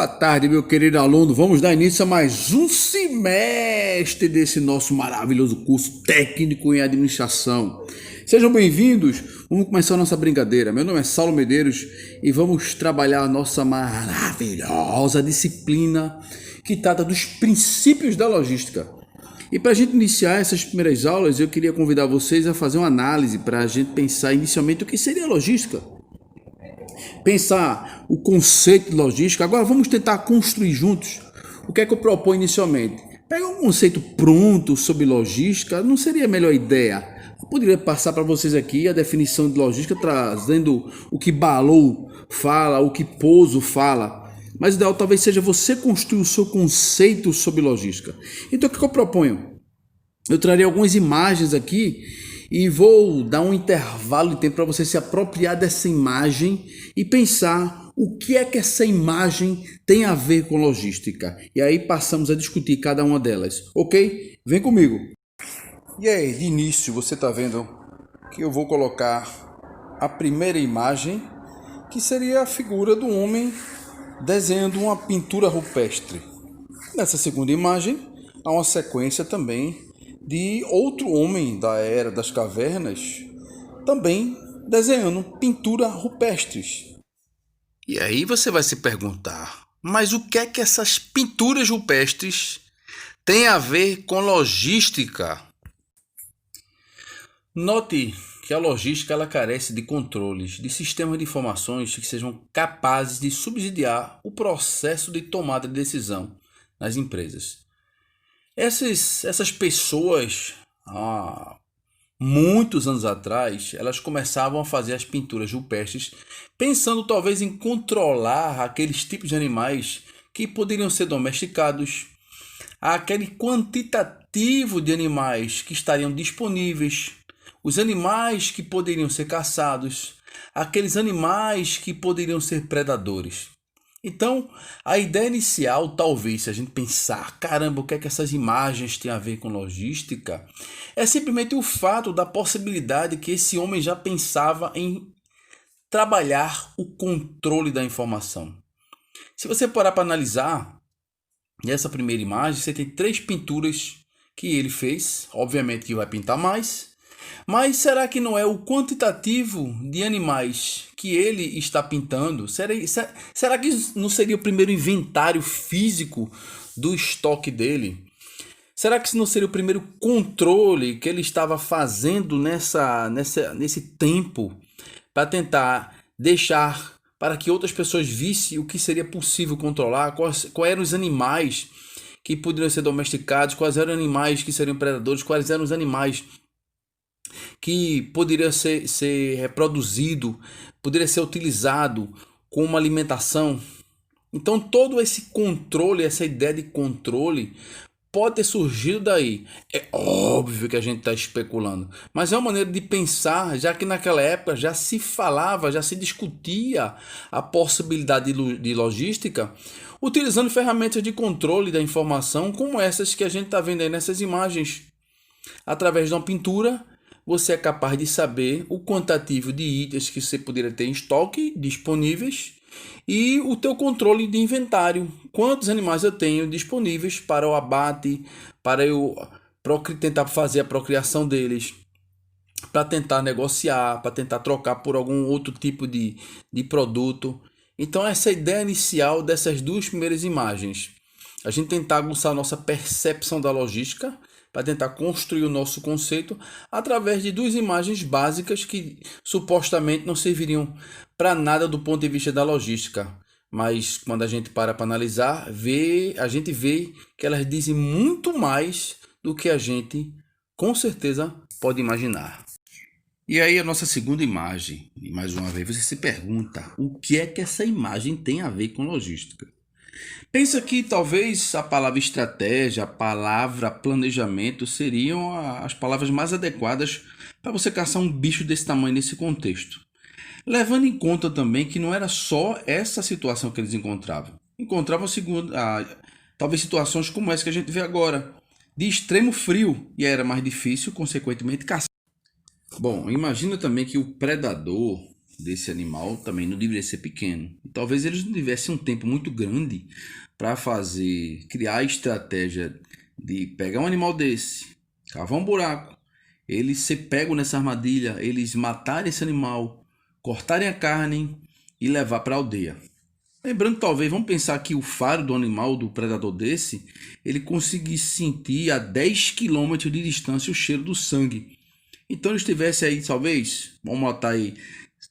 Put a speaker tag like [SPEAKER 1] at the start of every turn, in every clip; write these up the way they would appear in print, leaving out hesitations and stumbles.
[SPEAKER 1] Boa tarde, meu querido aluno. Vamos dar início a mais um semestre desse nosso maravilhoso curso técnico em administração. Sejam bem-vindos. Vamos começar a nossa brincadeira. Meu nome é Saulo Medeiros e vamos trabalhar a nossa maravilhosa disciplina que trata dos princípios da logística. E para a gente iniciar essas primeiras aulas, eu queria convidar vocês a fazer uma análise para a gente pensar inicialmente o que seria logística. Pensar o conceito de logística. Agora vamos tentar construir juntos o que é que eu proponho inicialmente. Pegar um conceito pronto sobre logística não seria a melhor ideia. Eu poderia passar para vocês aqui a definição de logística, trazendo o que Balou fala, o que Pozo fala. Mas o ideal talvez seja você construir o seu conceito sobre logística. Então o que eu proponho? Eu trarei algumas imagens aqui e vou dar um intervalo de tempo para você se apropriar dessa imagem e pensar o que é que essa imagem tem a ver com logística. E aí passamos a discutir cada uma delas, ok? Vem comigo. E aí, de início, você está vendo que eu vou colocar a primeira imagem, que seria a figura do homem desenhando uma pintura rupestre. Nessa segunda imagem, há uma sequência também de outro homem da Era das Cavernas, também desenhando pintura rupestres. E aí você vai se perguntar, mas o que é que essas pinturas rupestres têm a ver com logística? Note que a logística ela carece de controles, de sistemas de informações que sejam capazes de subsidiar o processo de tomada de decisão nas empresas. Essas pessoas, há muitos anos atrás, elas começavam a fazer as pinturas rupestres pensando talvez em controlar aqueles tipos de animais que poderiam ser domesticados, aquele quantitativo de animais que estariam disponíveis, os animais que poderiam ser caçados, aqueles animais que poderiam ser predadores. Então, a ideia inicial, talvez, se a gente pensar, caramba, o que é que essas imagens têm a ver com logística, é simplesmente o fato da possibilidade que esse homem já pensava em trabalhar o controle da informação. Se você parar para analisar, nessa primeira imagem, você tem 3 pinturas que ele fez, obviamente que vai pintar mais, mas será que não é o quantitativo de animais que ele está pintando? Será que não seria o primeiro inventário físico do estoque dele? Será que isso não seria o primeiro controle que ele estava fazendo nesse tempo para tentar deixar para que outras pessoas vissem o que seria possível controlar? Quais eram os animais que poderiam ser domesticados? Quais eram os animais que seriam predadores? Quais eram os animais que poderia ser reproduzido, poderia ser utilizado como alimentação? Então todo esse controle, essa ideia de controle pode ter surgido daí. É óbvio que a gente está especulando, mas é uma maneira de pensar, já que naquela época já se falava, já se discutia a possibilidade de logística, utilizando ferramentas de controle da informação como essas que a gente está vendo aí nessas imagens. Através de uma pintura, você é capaz de saber o quantitativo de itens que você poderia ter em estoque disponíveis e o teu controle de inventário. Quantos animais eu tenho disponíveis para o abate, para eu tentar fazer a procriação deles, para tentar negociar, para tentar trocar por algum outro tipo de produto. Então essa é a ideia inicial dessas 2 primeiras imagens. A gente tentar aguçar a nossa percepção da logística, para tentar construir o nosso conceito através de 2 imagens básicas que supostamente não serviriam para nada do ponto de vista da logística. Mas quando a gente para analisar, a gente vê que elas dizem muito mais do que a gente com certeza pode imaginar. E aí a nossa segunda imagem, e mais uma vez você se pergunta, o que é que essa imagem tem a ver com logística? Pensa que talvez a palavra estratégia, a palavra planejamento seriam as palavras mais adequadas para você caçar um bicho desse tamanho nesse contexto. Levando em conta também que não era só essa situação que eles encontravam. Encontravam talvez situações como essa que a gente vê agora, de extremo frio, e era mais difícil, consequentemente, caçar. Bom, imagina também que o predador desse animal também não deveria ser pequeno. E talvez eles não tivessem um tempo muito grande para criar a estratégia de pegar um animal desse, cavar um buraco, eles ser pego nessa armadilha, eles matarem esse animal, cortarem a carne e levar para a aldeia. Lembrando, talvez, vamos pensar que o faro do animal, do predador desse, ele conseguisse sentir a 10 quilômetros de distância o cheiro do sangue. Então eles tivessem aí, talvez, vamos botar aí,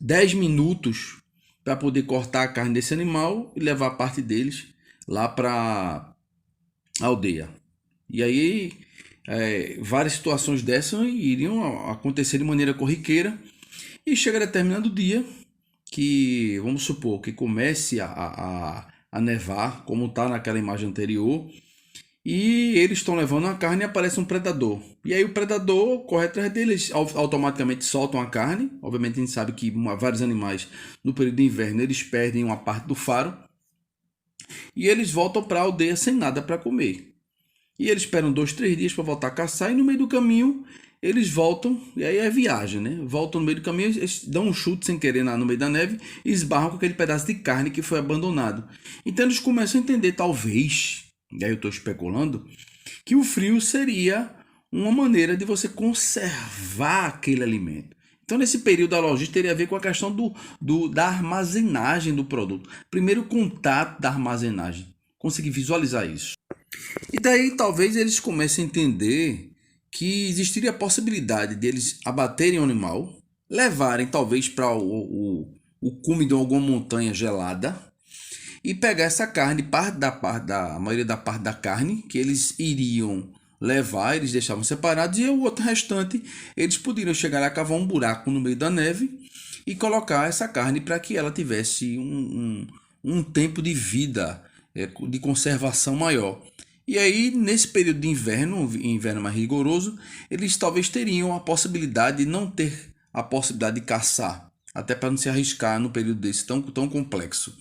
[SPEAKER 1] 10 minutos para poder cortar a carne desse animal e levar parte deles lá para a aldeia. E aí, várias situações dessas iriam acontecer de maneira corriqueira e chega determinado dia que, vamos supor, que comece a nevar, como está naquela imagem anterior, e eles estão levando a carne e aparece um predador. E aí o predador corre atrás deles, automaticamente soltam a carne. Obviamente a gente sabe que vários animais no período de inverno eles perdem uma parte do faro e eles voltam para a aldeia sem nada para comer. E eles esperam 2, 3 dias para voltar a caçar e no meio do caminho eles voltam, e aí é viagem, né? Voltam no meio do caminho, eles dão um chute sem querer no meio da neve e esbarram com aquele pedaço de carne que foi abandonado. Então eles começam a entender, talvez, e aí eu estou especulando, que o frio seria uma maneira de você conservar aquele alimento. Então, nesse período, a logística teria a ver com a questão da armazenagem do produto. Primeiro, o contato da armazenagem. Consegui visualizar isso. E daí, talvez, eles comecem a entender que existiria a possibilidade de eles abaterem o animal, levarem, talvez, para o cume de alguma montanha gelada, e pegar essa carne, a maioria da parte da carne, que eles iriam levar, eles deixavam separados, e o outro restante, eles poderiam chegar lá, cavar um buraco no meio da neve e colocar essa carne para que ela tivesse um tempo de vida, de conservação maior. E aí, nesse período de inverno mais rigoroso, eles talvez teriam a possibilidade de não ter a possibilidade de caçar, até para não se arriscar no período desse tão complexo.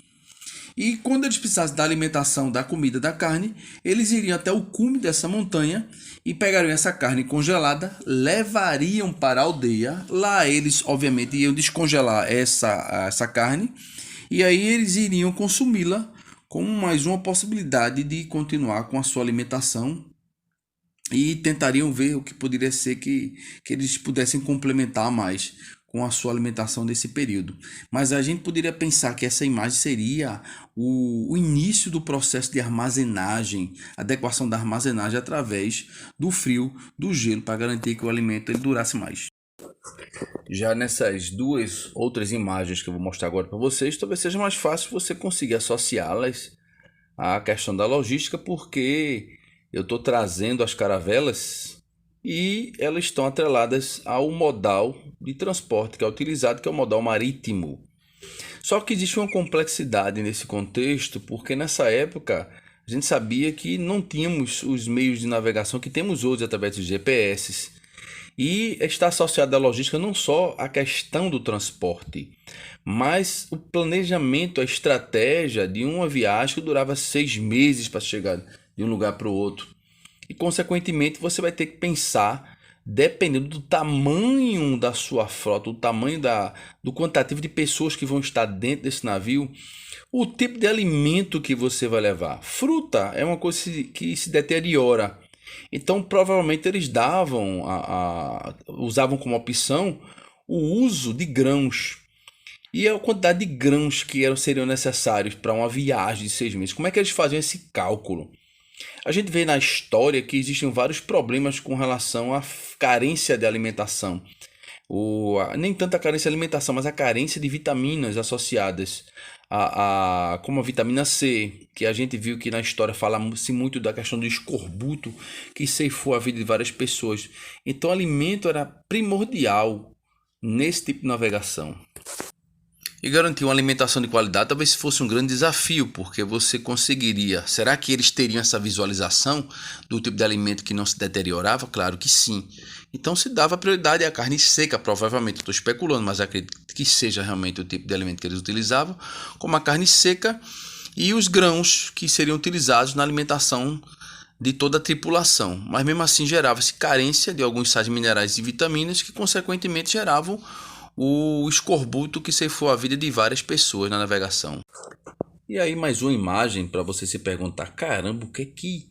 [SPEAKER 1] E quando eles precisassem da alimentação, da comida, da carne, eles iriam até o cume dessa montanha e pegariam essa carne congelada, levariam para a aldeia. Lá eles, obviamente, iam descongelar essa carne e aí eles iriam consumi-la como mais uma possibilidade de continuar com a sua alimentação e tentariam ver o que poderia ser que eles pudessem complementar mais com a sua alimentação nesse período. Mas a gente poderia pensar que essa imagem seria o início do processo de armazenagem, adequação da armazenagem através do frio, do gelo, para garantir que o alimento ele durasse mais. Já nessas duas outras imagens que eu vou mostrar agora para vocês, talvez seja mais fácil você conseguir associá-las à questão da logística, porque eu estou trazendo as caravelas e elas estão atreladas ao modal de transporte que é utilizado, que é o modal marítimo. Só que existe uma complexidade nesse contexto, porque nessa época a gente sabia que não tínhamos os meios de navegação que temos hoje através dos GPS. E está associado à logística não só a questão do transporte, mas o planejamento, a estratégia de uma viagem que durava 6 meses para chegar de um lugar para o outro. E, consequentemente, você vai ter que pensar, dependendo do tamanho da sua frota, do tamanho do quantitativo de pessoas que vão estar dentro desse navio, o tipo de alimento que você vai levar. Fruta é uma coisa que se deteriora. Então, provavelmente, eles usavam como opção o uso de grãos. E a quantidade de grãos que seriam necessários para uma viagem de 6 meses. Como é que eles faziam esse cálculo? A gente vê na história que existem vários problemas com relação à carência de alimentação. Nem tanto a carência de alimentação, mas a carência de vitaminas associadas como a vitamina C, que a gente viu que na história fala-se muito da questão do escorbuto, que ceifou a vida de várias pessoas. Então, o alimento era primordial nesse tipo de navegação. E garantir uma alimentação de qualidade talvez fosse um grande desafio, porque você conseguiria... Será que eles teriam essa visualização do tipo de alimento que não se deteriorava? Claro que sim. Então se dava prioridade à carne seca, provavelmente, estou especulando, mas acredito que seja realmente o tipo de alimento que eles utilizavam, como a carne seca e os grãos que seriam utilizados na alimentação de toda a tripulação. Mas mesmo assim gerava-se carência de alguns sais minerais e vitaminas que consequentemente geravam o escorbuto que ceifou a vida de várias pessoas na navegação. E aí mais uma imagem para você se perguntar, caramba, o que é que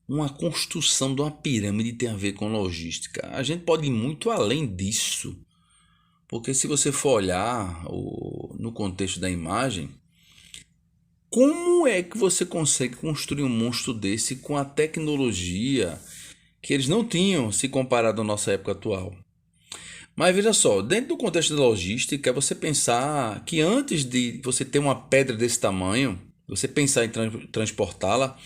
[SPEAKER 1] uma construção de uma pirâmide tem a ver com logística? A gente pode ir muito além disso, porque se você for olhar no contexto da imagem, como é que você consegue construir um monstro desse com a tecnologia que eles não tinham se comparado à nossa época atual? Mas veja só, dentro do contexto da logística, é você pensar que antes de você ter uma pedra desse tamanho, você pensar em transportá-la,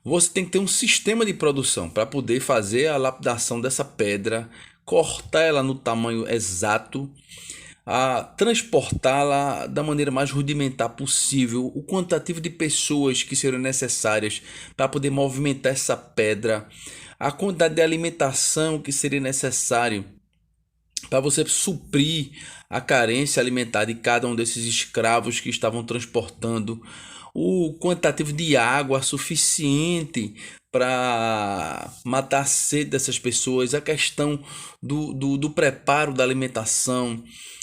[SPEAKER 1] você tem que ter um sistema de produção para poder fazer a lapidação dessa pedra, cortar ela no tamanho exato, a transportá-la da maneira mais rudimentar possível, o quantitativo de pessoas que serão necessárias para poder movimentar essa pedra, a quantidade de alimentação que seria necessário para você suprir a carência alimentar de cada um desses escravos que estavam transportando, o quantitativo de água suficiente para matar a sede dessas pessoas, a questão do preparo da alimentação,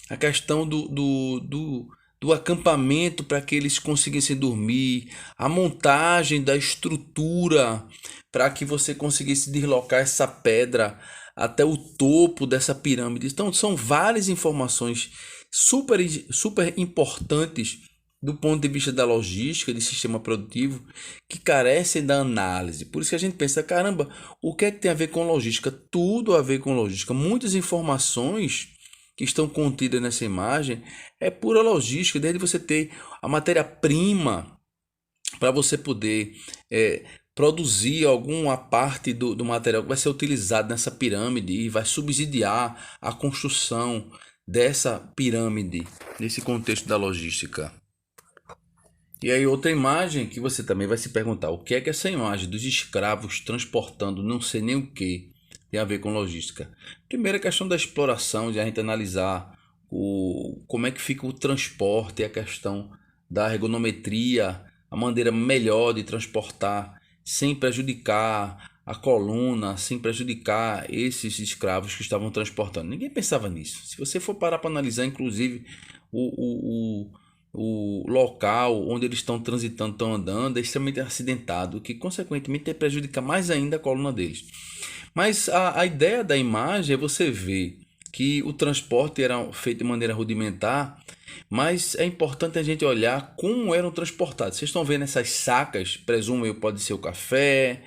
[SPEAKER 1] a questão do acampamento para que eles conseguissem dormir, a montagem da estrutura para que você conseguisse deslocar essa pedra até o topo dessa pirâmide. Então, são várias informações super importantes do ponto de vista da logística, de sistema produtivo, que carecem da análise. Por isso que a gente pensa, caramba, o que é que tem a ver com logística? Tudo a ver com logística. Muitas informações que estão contidas nessa imagem é pura logística, desde você ter a matéria-prima para você poder produzir alguma parte do material que vai ser utilizado nessa pirâmide e vai subsidiar a construção dessa pirâmide nesse contexto da logística. E aí outra imagem que você também vai se perguntar, o que é que essa imagem dos escravos transportando não sei nem o que tem a ver com logística? Primeiro a questão da exploração, de a gente analisar como é que fica o transporte, a questão da ergonometria, a maneira melhor de transportar sem prejudicar a coluna, sem prejudicar esses escravos que estavam transportando. Ninguém pensava nisso. Se você for parar para analisar, inclusive, o local onde eles estão transitando, estão andando, é extremamente acidentado, que consequentemente prejudica mais ainda a coluna deles. Mas a ideia da imagem é você ver que o transporte era feito de maneira rudimentar, mas é importante a gente olhar como eram transportados. Vocês estão vendo essas sacas, presumo eu, pode ser o café,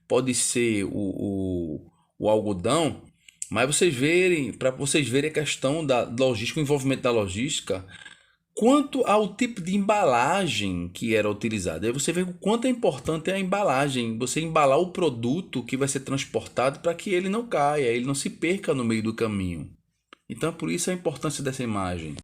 [SPEAKER 1] pode ser o algodão, mas para vocês verem a questão da logística, o envolvimento da logística, quanto ao tipo de embalagem que era utilizada. Aí você vê o quanto é importante a embalagem, você embalar o produto que vai ser transportado para que ele não caia, ele não se perca no meio do caminho. Então, por isso a importância dessa imagem.